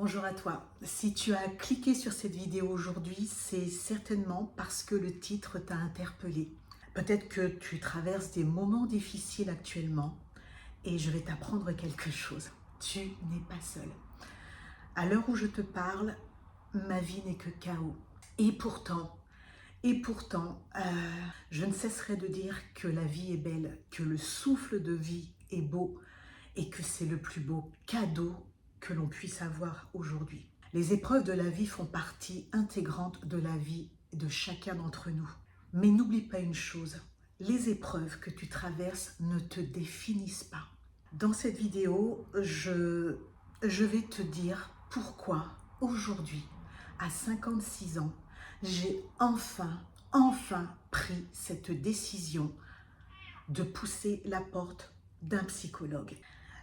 Bonjour à toi. Si tu as cliqué sur cette vidéo aujourd'hui, c'est certainement parce que le titre t'a interpellé. Peut-être que tu traverses des moments difficiles actuellement et je vais t'apprendre quelque chose. Tu n'es pas seul. À l'heure où je te parle, ma vie n'est que chaos. Et pourtant, je ne cesserai de dire que la vie est belle, que le souffle de vie est beau et que c'est le plus beau cadeau que l'on puisse avoir aujourd'hui. Les épreuves de la vie font partie intégrante de la vie de chacun d'entre nous. Mais n'oublie pas une chose, les épreuves que tu traverses ne te définissent pas. Dans cette vidéo, je vais te dire pourquoi aujourd'hui, à 56 ans, j'ai enfin pris cette décision de pousser la porte d'un psychologue.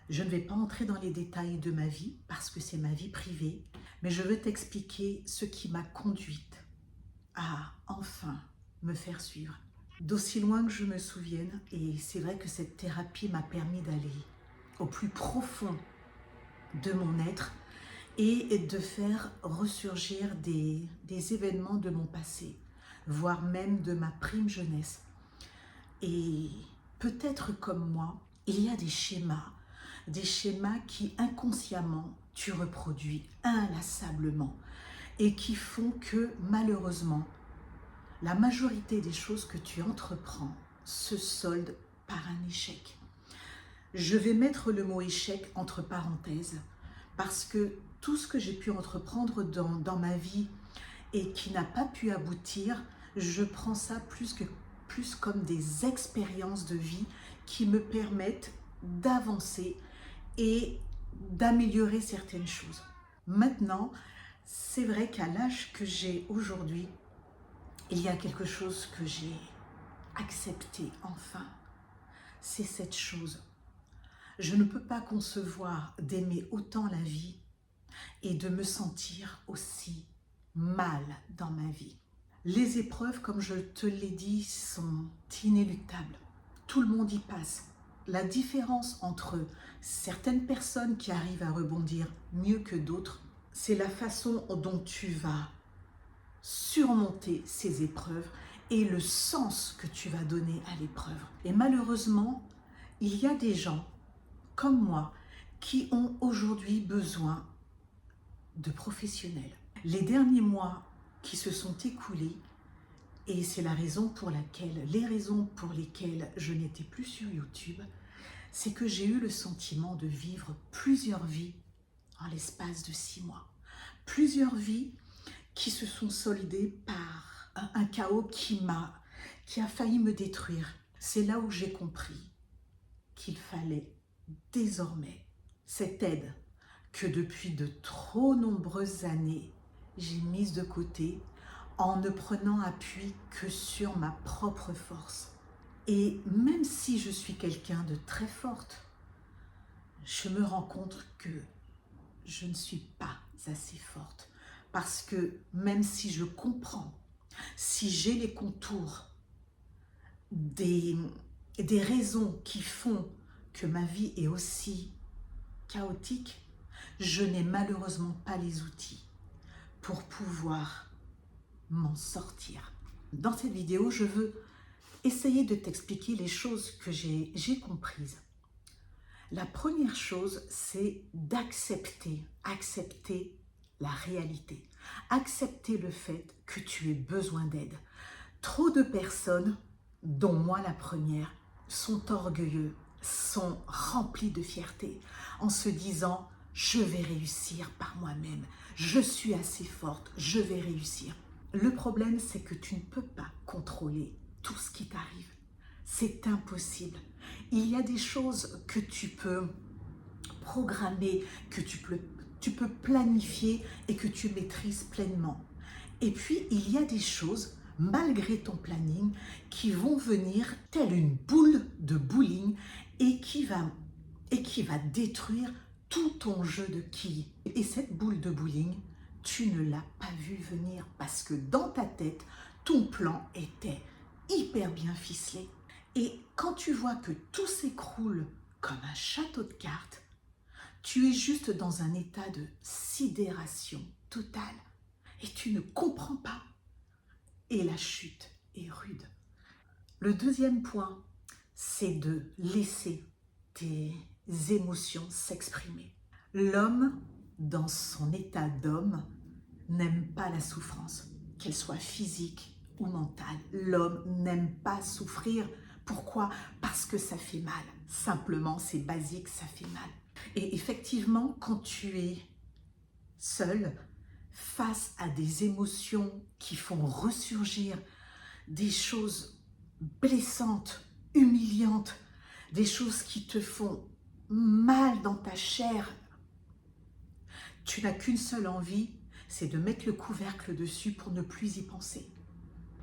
Je ne vais pas entrer dans les détails de ma vie parce que c'est ma vie privée, mais je veux t'expliquer ce qui m'a conduite à enfin me faire suivre. D'aussi loin que je me souvienne, et c'est vrai que cette thérapie m'a permis d'aller au plus profond de mon être et de faire ressurgir des événements de mon passé, voire même de ma prime jeunesse. Et peut-être comme moi, il y a des schémas qui inconsciemment tu reproduis inlassablement et qui font que malheureusement, la majorité des choses que tu entreprends se soldent par un échec. Je vais mettre le mot échec entre parenthèses parce que tout ce que j'ai pu entreprendre dans ma vie et qui n'a pas pu aboutir, je prends ça plus comme des expériences de vie qui me permettent d'avancer et d'améliorer certaines choses. Maintenant, c'est vrai qu'à l'âge que j'ai aujourd'hui, il y a quelque chose que j'ai accepté enfin. C'est cette chose. Je ne peux pas concevoir d'aimer autant la vie et de me sentir aussi mal dans ma vie. Les épreuves, comme je te l'ai dit, sont inéluctables. Tout le monde y passe. La différence entre certaines personnes qui arrivent à rebondir mieux que d'autres, c'est la façon dont tu vas surmonter ces épreuves et le sens que tu vas donner à l'épreuve. Et malheureusement, il y a des gens comme moi qui ont aujourd'hui besoin de professionnels. Les derniers mois qui se sont écoulés, et c'est les raisons pour lesquelles je n'étais plus sur YouTube, c'est que j'ai eu le sentiment de vivre plusieurs vies en l'espace de 6 mois. Plusieurs vies qui se sont soldées par un chaos qui a failli me détruire. C'est là où j'ai compris qu'il fallait désormais cette aide que depuis de trop nombreuses années j'ai mise de côté en ne prenant appui que sur ma propre force. Et même si je suis quelqu'un de très forte, je me rends compte que je ne suis pas assez forte. Parce que même si je comprends, si j'ai les contours des raisons qui font que ma vie est aussi chaotique, je n'ai malheureusement pas les outils pour pouvoir m'en sortir. Dans cette vidéo, je veux essayer de t'expliquer les choses que j'ai comprises. La première chose, c'est d'accepter la réalité. Accepter le fait que tu aies besoin d'aide. Trop de personnes, dont moi la première, sont orgueilleux, sont remplis de fierté en se disant « je vais réussir par moi-même, je suis assez forte, je vais réussir ». Le problème, c'est que tu ne peux pas contrôler tout ce qui t'arrive. C'est impossible. Il y a des choses que tu peux programmer, que tu peux planifier et que tu maîtrises pleinement. Et puis, il y a des choses, malgré ton planning, qui vont venir telle une boule de bowling et qui va détruire tout ton jeu de quilles. Et cette boule de bowling, tu ne l'as pas vue venir parce que dans ta tête, ton plan était hyper bien ficelé. Et quand tu vois que tout s'écroule comme un château de cartes, tu es juste dans un état de sidération totale et tu ne comprends pas. Et la chute est rude. Le deuxième point, c'est de laisser tes émotions s'exprimer. L'homme, dans son état d'homme, n'aime pas la souffrance, qu'elle soit physique ou mentale. L'homme n'aime pas souffrir. Pourquoi? Parce que ça fait mal. Simplement, c'est basique, ça fait mal. Et effectivement, quand tu es seul, face à des émotions qui font ressurgir des choses blessantes, humiliantes, des choses qui te font mal dans ta chair, tu n'as qu'une seule envie, c'est de mettre le couvercle dessus pour ne plus y penser.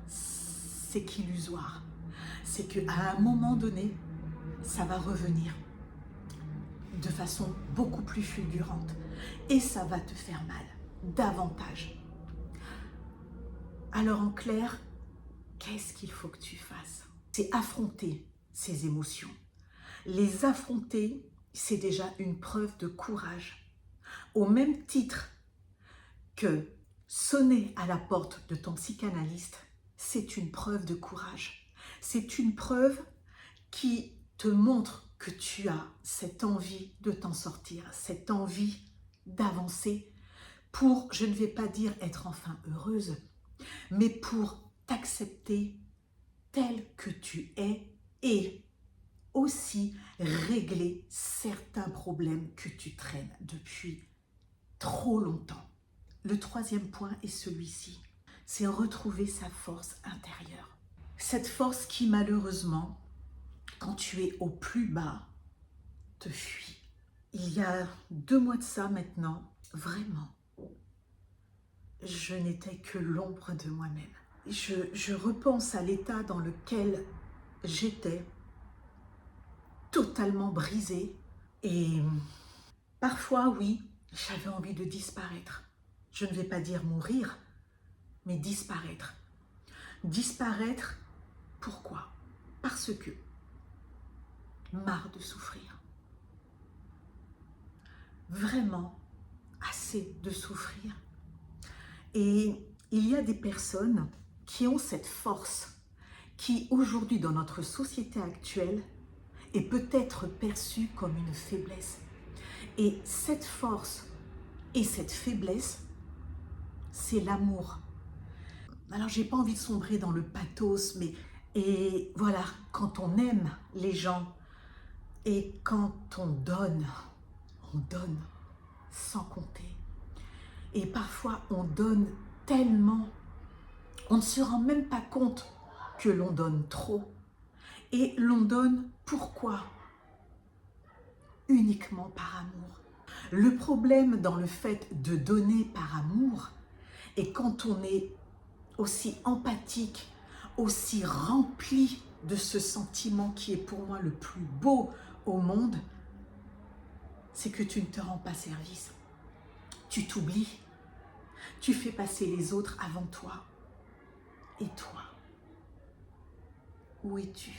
C'est qu'illusoire. C'est qu'à un moment donné, ça va revenir de façon beaucoup plus fulgurante et ça va te faire mal, davantage. Alors en clair, qu'est-ce qu'il faut que tu fasses? C'est affronter ces émotions. Les affronter, c'est déjà une preuve de courage. Au même titre que sonner à la porte de ton psychanalyste, c'est une preuve de courage. C'est une preuve qui te montre que tu as cette envie de t'en sortir, cette envie d'avancer pour, je ne vais pas dire être enfin heureuse, mais pour t'accepter tel que tu es et aussi régler certains problèmes que tu traînes depuis trop longtemps. Le troisième point est celui-ci, c'est retrouver sa force intérieure. Cette force qui malheureusement, quand tu es au plus bas, te fuit. Il y a 2 mois de ça maintenant, vraiment, je n'étais que l'ombre de moi-même. Je repense à l'état dans lequel j'étais, totalement brisée. Et parfois, oui, j'avais envie de disparaître. Je ne vais pas dire mourir, mais disparaître. Disparaître, pourquoi? Parce que marre de souffrir. Vraiment assez de souffrir. Et il y a des personnes qui ont cette force, qui aujourd'hui dans notre société actuelle est peut-être perçue comme une faiblesse. Et cette force et cette faiblesse, c'est l'amour. Alors j'ai pas envie de sombrer dans le pathos, mais et voilà, quand on aime les gens et quand on donne sans compter. Et parfois on donne tellement, on ne se rend même pas compte que l'on donne trop. Et l'on donne pourquoi? Uniquement par amour. Le problème dans le fait de donner par amour, et quand on est aussi empathique, aussi rempli de ce sentiment qui est pour moi le plus beau au monde, c'est que tu ne te rends pas service. Tu t'oublies. Tu fais passer les autres avant toi. Et toi, où es-tu?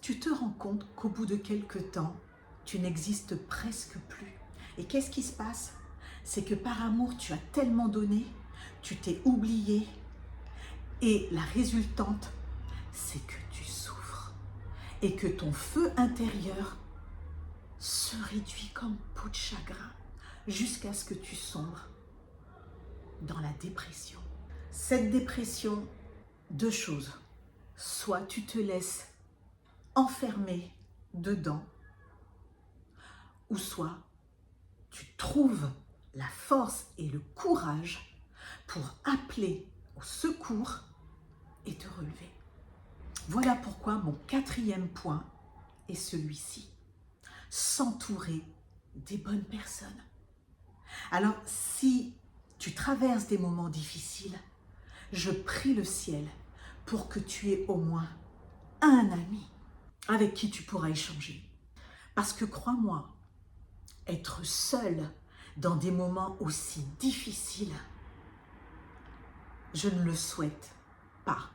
Tu te rends compte qu'au bout de quelques temps, tu n'existes presque plus. Et qu'est-ce qui se passe? C'est que par amour, tu as tellement donné, tu t'es oublié. Et la résultante, c'est que tu souffres. Et que ton feu intérieur se réduit comme peau de chagrin jusqu'à ce que tu sombres dans la dépression. Cette dépression, 2 choses. Soit tu te laisses enfermer dedans, ou soit tu trouves la force et le courage pour appeler au secours et te relever. Voilà pourquoi mon 4e point est celui-ci. S'entourer des bonnes personnes. Alors, si tu traverses des moments difficiles, je prie le ciel pour que tu aies au moins un ami avec qui tu pourras échanger. Parce que crois-moi, être seul dans des moments aussi difficiles, je ne le souhaite pas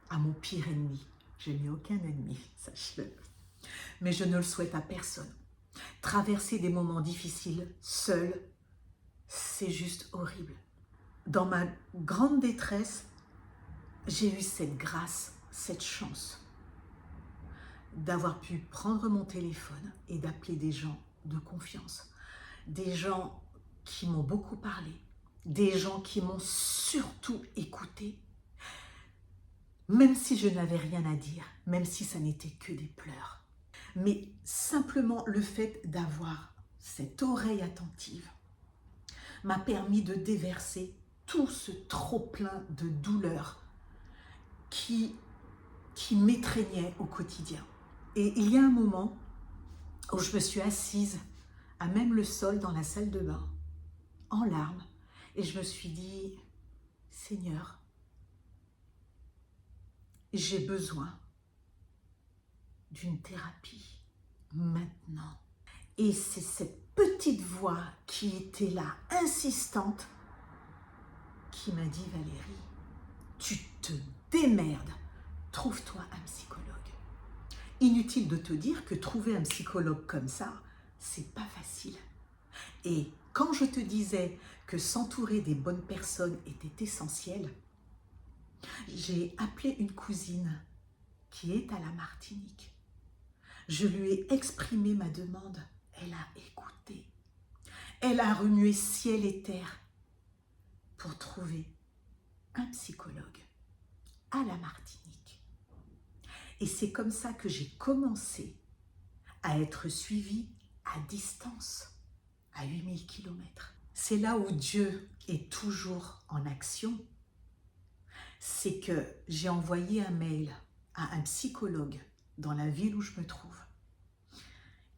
à mon pire ennemi. Je n'ai aucun ennemi, sache-le. Mais je ne le souhaite à personne. Traverser des moments difficiles seul, c'est juste horrible. Dans ma grande détresse, j'ai eu cette grâce, cette chance d'avoir pu prendre mon téléphone et d'appeler des gens de confiance, des gens qui m'ont beaucoup parlé, des gens qui m'ont surtout écouté, même si je n'avais rien à dire, même si ça n'était que des pleurs. Mais simplement le fait d'avoir cette oreille attentive m'a permis de déverser tout ce trop-plein de douleur qui m'étreignait au quotidien. Et il y a un moment où je me suis assise à même le sol dans la salle de bain, en larmes, et je me suis dit, Seigneur, j'ai besoin d'une thérapie maintenant. Et c'est cette petite voix qui était là, insistante, qui m'a dit, Valérie, tu te démerdes, trouve-toi un psychologue. Inutile de te dire que trouver un psychologue comme ça, c'est pas facile. Et quand je te disais que s'entourer des bonnes personnes était essentiel, j'ai appelé une cousine qui est à la Martinique. Je lui ai exprimé ma demande. Elle a écouté. Elle a remué ciel et terre pour trouver un psychologue à la Martinique. Et c'est comme ça que j'ai commencé à être suivie à distance, à 8000 km. C'est là où Dieu est toujours en action. C'est que j'ai envoyé un mail à un psychologue dans la ville où je me trouve,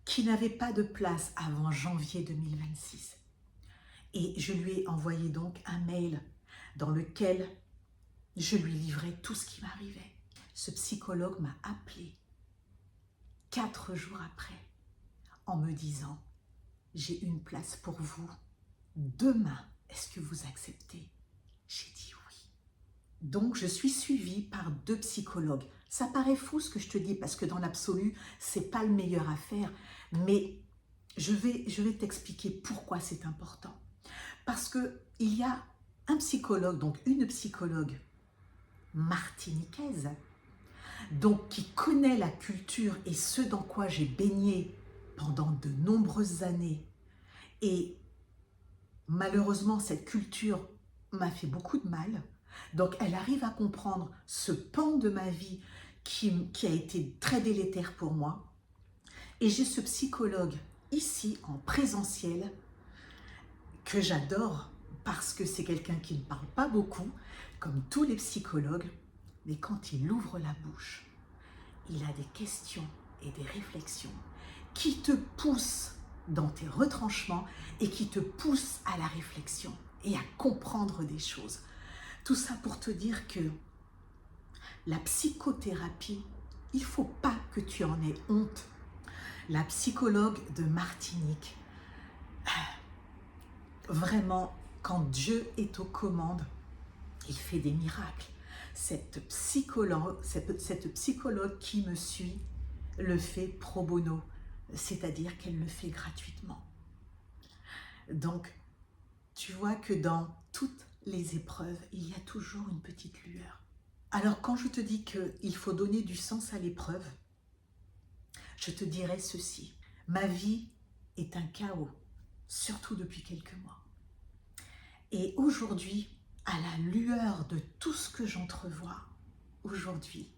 qui n'avait pas de place avant janvier 2026. Et je lui ai envoyé donc un mail dans lequel je lui livrais tout ce qui m'arrivait. Ce psychologue m'a appelé 4 jours après en me disant « J'ai une place pour vous. Demain, est-ce que vous acceptez ?» J'ai dit oui. Donc, je suis suivie par 2 psychologues. Ça paraît fou ce que je te dis parce que dans l'absolu, c'est pas le meilleur à faire. Mais je vais t'expliquer pourquoi c'est important. Parce qu'il y a un psychologue, donc une psychologue martiniquaise, donc qui connaît la culture et ce dans quoi j'ai baigné pendant de nombreuses années. Et malheureusement, cette culture m'a fait beaucoup de mal. Donc, elle arrive à comprendre ce pan de ma vie qui a été très délétère pour moi. Et j'ai ce psychologue ici, en présentiel, que j'adore parce que c'est quelqu'un qui ne parle pas beaucoup, comme tous les psychologues, mais quand il ouvre la bouche, il a des questions et des réflexions qui te poussent dans tes retranchements et qui te poussent à la réflexion et à comprendre des choses. Tout ça pour te dire que la psychothérapie, il ne faut pas que tu en aies honte. La psychologue de Martinique, vraiment, quand Dieu est aux commandes, il fait des miracles. Cette psychologue qui me suit le fait pro bono, c'est-à-dire qu'elle le fait gratuitement. Donc, tu vois que dans toutes les épreuves, il y a toujours une petite lueur. Alors, quand je te dis qu'il faut donner du sens à l'épreuve, je te dirais ceci. Ma vie est un chaos, surtout depuis quelques mois. Et aujourd'hui, à la lueur de tout ce que j'entrevois aujourd'hui,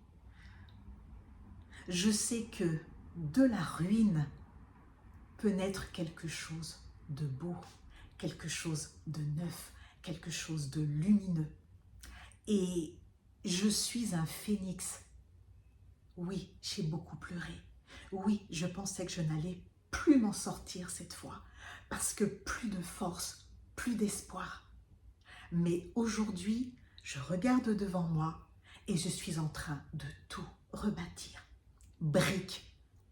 je sais que de la ruine peut naître quelque chose de beau, quelque chose de neuf, quelque chose de lumineux. Et je suis un phénix. Oui, j'ai beaucoup pleuré. Oui, je pensais que je n'allais plus m'en sortir cette fois, parce que plus de force, plus d'espoir. Mais aujourd'hui, je regarde devant moi et je suis en train de tout rebâtir. Brique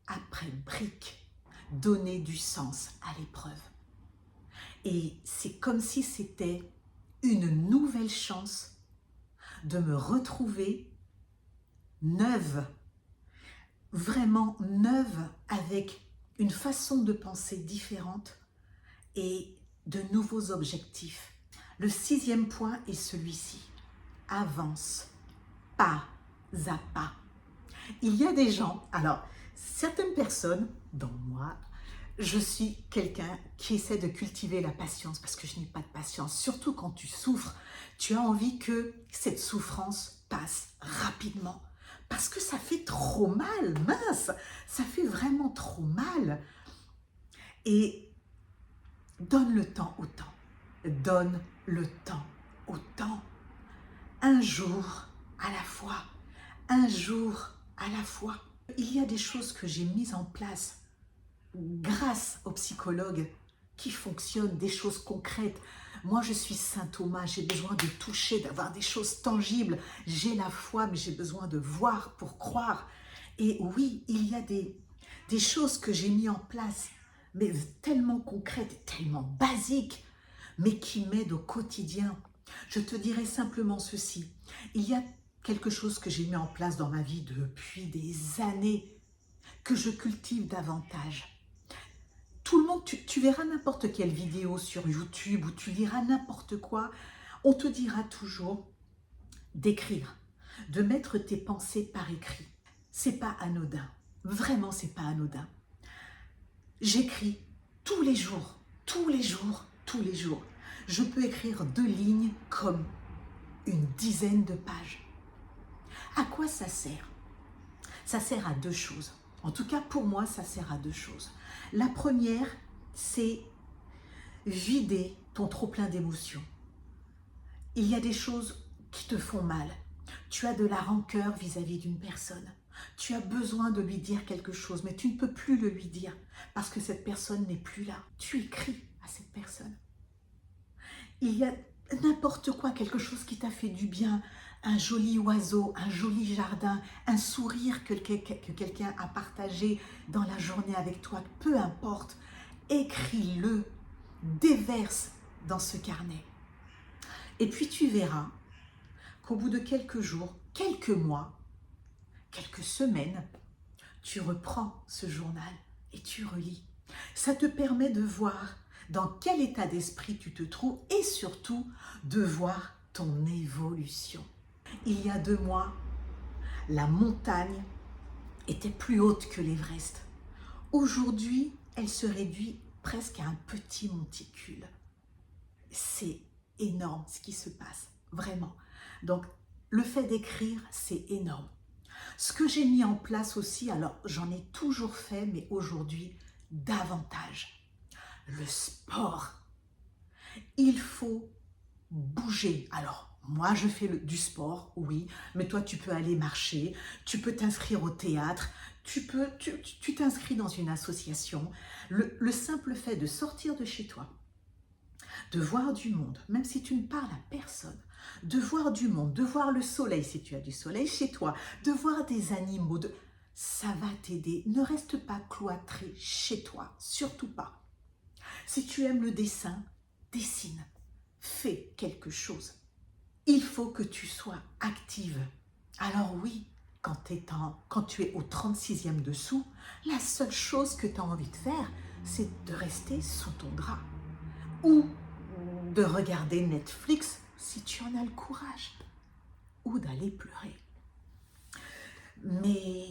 après brique, donner du sens à l'épreuve. Et c'est comme si c'était une nouvelle chance de me retrouver neuve, vraiment neuve, avec une façon de penser différente et de nouveaux objectifs. Le 6e point est celui-ci. Avance pas à pas. Il y a des gens, alors certaines personnes, dont moi, je suis quelqu'un qui essaie de cultiver la patience parce que je n'ai pas de patience. Surtout quand tu souffres, tu as envie que cette souffrance passe rapidement parce que ça fait trop mal, mince, ça fait vraiment trop mal. Et donne le temps au temps, donne le temps au temps. Un jour à la fois, un jour à la fois. Il y a des choses que j'ai mises en place grâce aux psychologues qui fonctionnent, des choses concrètes. Moi, je suis Saint Thomas, j'ai besoin de toucher, d'avoir des choses tangibles. J'ai la foi, mais j'ai besoin de voir pour croire. Et oui, il y a des choses que j'ai mis en place, mais tellement concrètes, tellement basiques, mais qui m'aident au quotidien. Je te dirai simplement ceci. Il y a quelque chose que j'ai mis en place dans ma vie depuis des années, que je cultive davantage. Tout le monde, tu verras n'importe quelle vidéo sur YouTube ou tu liras n'importe quoi, on te dira toujours d'écrire, de mettre tes pensées par écrit. C'est pas anodin, vraiment c'est pas anodin. J'écris tous les jours, tous les jours, tous les jours. Je peux écrire 2 lignes comme une dizaine de pages. À quoi ça sert? Ça sert à 2 choses. En tout cas, pour moi, ça sert à 2 choses. La première, c'est vider ton trop-plein d'émotions. Il y a des choses qui te font mal. Tu as de la rancœur vis-à-vis d'une personne. Tu as besoin de lui dire quelque chose, mais tu ne peux plus le lui dire parce que cette personne n'est plus là. Tu écris à cette personne. Il y a n'importe quoi, quelque chose qui t'a fait du bien, un joli oiseau, un joli jardin, un sourire que quelqu'un a partagé dans la journée avec toi, peu importe, écris-le, déverse dans ce carnet. Et puis tu verras qu'au bout de quelques jours, quelques mois, quelques semaines, tu reprends ce journal et tu relis. Ça te permet de voir dans quel état d'esprit tu te trouves et surtout de voir ton évolution. Il y a 2 mois, la montagne était plus haute que l'Everest. Aujourd'hui, elle se réduit presque à un petit monticule. C'est énorme ce qui se passe, vraiment. Donc, le fait d'écrire, c'est énorme. Ce que j'ai mis en place aussi, alors j'en ai toujours fait, mais aujourd'hui, davantage. Le sport. Il faut bouger. Alors, moi, je fais du sport, oui, mais toi, tu peux aller marcher, tu peux t'inscrire au théâtre, tu t'inscris dans une association. Le simple fait de sortir de chez toi, de voir du monde, même si tu ne parles à personne, de voir du monde, de voir le soleil si tu as du soleil chez toi, de voir des animaux, ça va t'aider. Ne reste pas cloîtré chez toi, surtout pas. Si tu aimes le dessin, dessine, fais quelque chose. Il faut que tu sois active. Alors oui, quand tu es au 36e dessous, la seule chose que tu as envie de faire, c'est de rester sous ton drap. Ou de regarder Netflix si tu en as le courage. Ou d'aller pleurer. Mais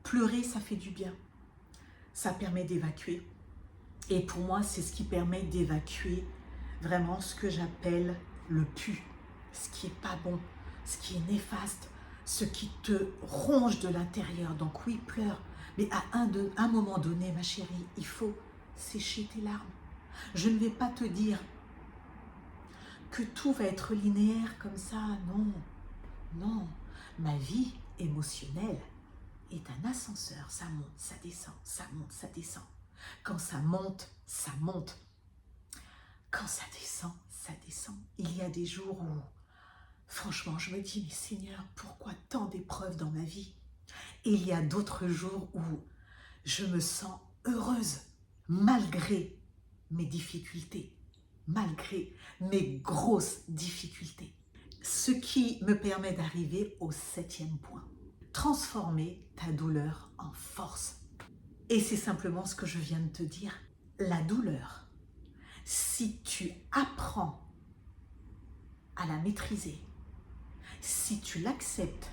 pleurer, ça fait du bien. Ça permet d'évacuer. Et pour moi, c'est ce qui permet d'évacuer vraiment ce que j'appelle le pu, ce qui n'est pas bon, ce qui est néfaste, ce qui te ronge de l'intérieur. Donc oui, pleure, mais à un moment donné, ma chérie, il faut sécher tes larmes. Je ne vais pas te dire que tout va être linéaire comme ça, non, non. Ma vie émotionnelle est un ascenseur, ça monte, ça descend, ça monte, ça descend. Quand ça monte, ça monte. Quand ça descend, ça descend. Il y a des jours où, franchement, je me dis, mais Seigneur, pourquoi tant d'épreuves dans ma vie? Et il y a d'autres jours où je me sens heureuse, malgré mes difficultés, malgré mes grosses difficultés. Ce qui me permet d'arriver au 7e point. Transformer ta douleur en force. Et c'est simplement ce que je viens de te dire. La douleur si tu apprends à la maîtriser, si tu l'acceptes,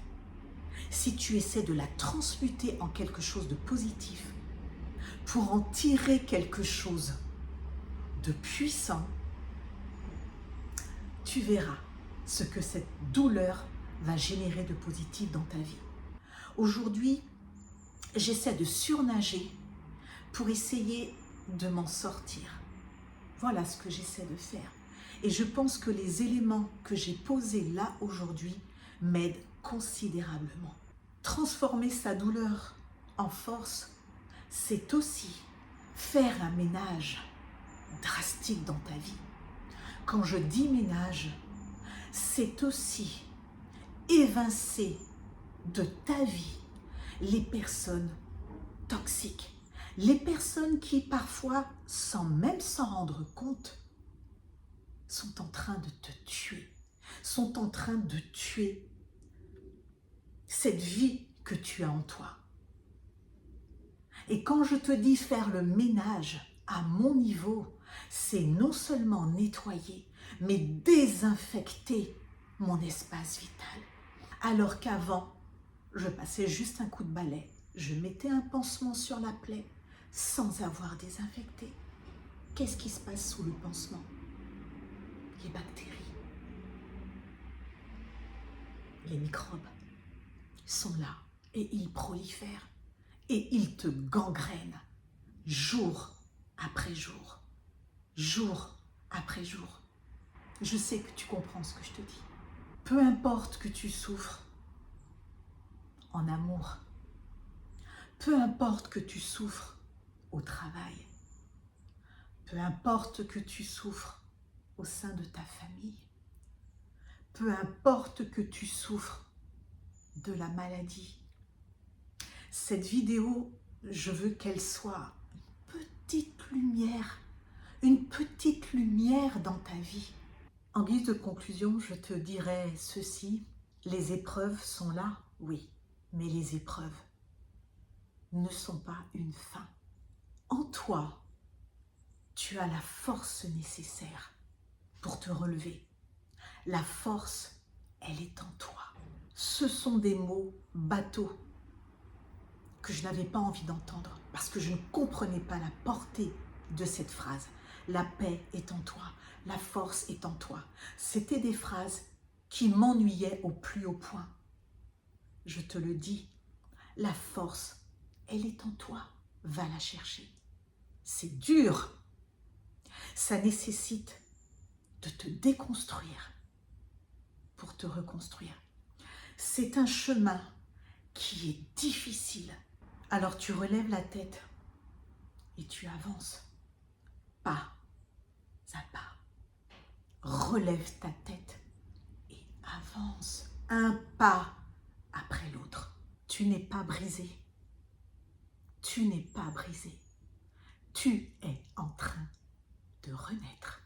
si tu essaies de la transmuter en quelque chose de positif, pour en tirer quelque chose de puissant, tu verras ce que cette douleur va générer de positif dans ta vie. Aujourd'hui, j'essaie de surnager pour essayer de m'en sortir. Voilà ce que j'essaie de faire. Et je pense que les éléments que j'ai posés là aujourd'hui m'aident considérablement. Transformer sa douleur en force, c'est aussi faire un ménage drastique dans ta vie. Quand je dis ménage, c'est aussi évincer de ta vie les personnes toxiques, les personnes qui parfois, sans même s'en rendre compte, sont en train de te tuer, sont en train de tuer cette vie que tu as en toi. Et quand je te dis faire le ménage à mon niveau, c'est non seulement nettoyer, mais désinfecter mon espace vital. Alors qu'avant, je passais juste un coup de balai, je mettais un pansement sur la plaie sans avoir désinfecté. Qu'est-ce qui se passe sous le pansement? Les bactéries, les microbes sont là et ils prolifèrent et ils te gangrènent jour après jour, jour après jour. Je sais que tu comprends ce que je te dis. Peu importe que tu souffres en amour, peu importe que tu souffres au travail, peu importe que tu souffres au sein de ta famille, peu importe que tu souffres de la maladie. Cette vidéo, je veux qu'elle soit une petite lumière dans ta vie. En guise de conclusion, je te dirais ceci, les épreuves sont là, oui, mais les épreuves ne sont pas une fin. En toi, tu as la force nécessaire pour te relever. La force, elle est en toi. Ce sont des mots bateaux que je n'avais pas envie d'entendre parce que je ne comprenais pas la portée de cette phrase. La paix est en toi, la force est en toi. C'était des phrases qui m'ennuyaient au plus haut point. Je te le dis, la force, elle est en toi. Va la chercher. C'est dur. Ça nécessite de te déconstruire pour te reconstruire. C'est un chemin qui est difficile. Alors tu relèves la tête et tu avances pas à pas. Relève ta tête et avance un pas après l'autre. Tu n'es pas brisé. Tu n'es pas brisé. Tu es en train de renaître.